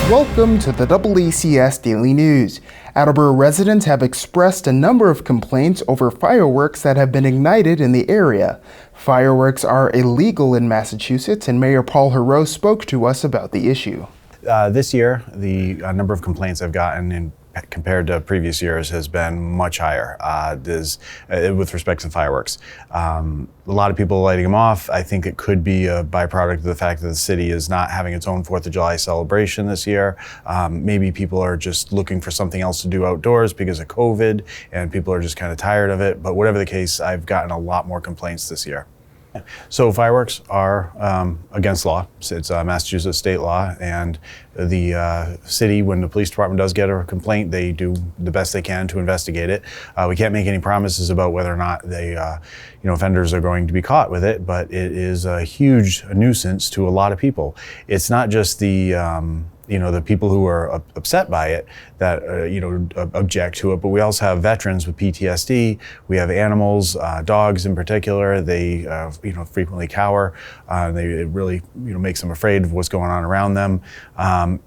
Welcome to the DoubleACS Daily News. Attleboro residents have expressed a number of complaints over fireworks that have been ignited in the area. Fireworks are illegal in Massachusetts, and Mayor Paul Heroux spoke to us about the issue. This year, the number of complaints I've gotten compared to previous years has been much higher with respect to fireworks. A lot of people are lighting them off. I think it could be a byproduct of the fact that the city is not having its own 4th of July celebration this year. Maybe people are just looking for something else to do outdoors because of COVID, and people are just kind of tired of it. But whatever the case, I've gotten a lot more complaints this year. So fireworks are against law. It's Massachusetts state law, and the city, when the police department does get a complaint, they do the best they can to investigate it. We can't make any promises about whether or not they, offenders are going to be caught with it, but it is a huge nuisance to a lot of people. It's not just the the people who are upset by it that object to it, but we also have veterans with PTSD. We have animals, dogs in particular. They frequently cower. It really makes them afraid of what's going on around them.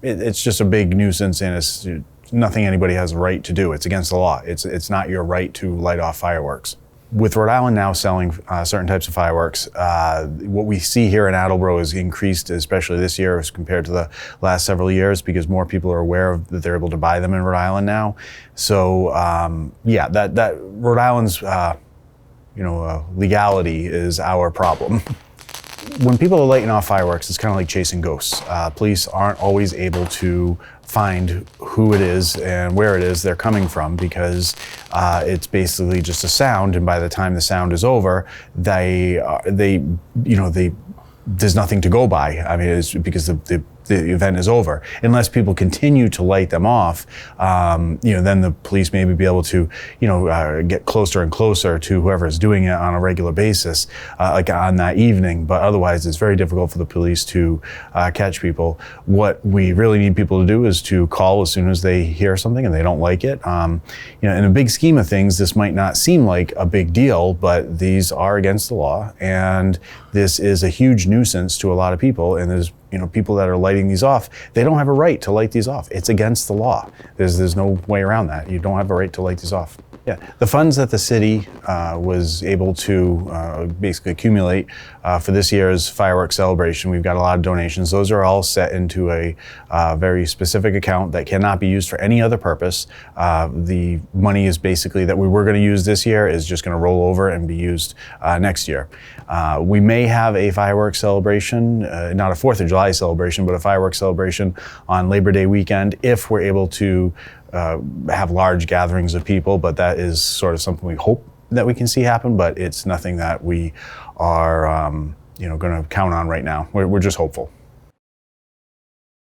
It's just a big nuisance, and it's nothing anybody has a right to do. It's against the law. It's not your right to light off fireworks. With Rhode Island now selling certain types of fireworks, what we see here in Attleboro is increased, especially this year as compared to the last several years, because more people are aware that they're able to buy them in Rhode Island now. So that Rhode Island's legality is our problem. When people are lighting off fireworks, it's kind of like chasing ghosts. Police aren't always able to find who it is and where it is they're coming from, because it's basically just a sound, and by the time the sound is over, there's nothing to go by. I mean, it's because the event is over. Unless people continue to light them off, then the police maybe be able to, get closer and closer to whoever is doing it on a regular basis, like on that evening. But otherwise, it's very difficult for the police to catch people. What we really need people to do is to call as soon as they hear something and they don't like it. In a big scheme of things, this might not seem like a big deal, but these are against the law, and this is a huge nuisance to a lot of people. And there's people that are lighting these off, they don't have a right to light these off. It's against the law. There's no way around that. You don't have a right to light these off. Yeah, the funds that the city was able to basically accumulate for this year's fireworks celebration, we've got a lot of donations. Those are all set into a very specific account that cannot be used for any other purpose. The money is basically that we were going to use this year is just going to roll over and be used next year. We may have a fireworks celebration, not a 4th of July celebration, but a fireworks celebration on Labor Day weekend if we're able to have large gatherings of people, but that is sort of something we hope that we can see happen, but it's nothing that we are going to count on right now. We're just hopeful.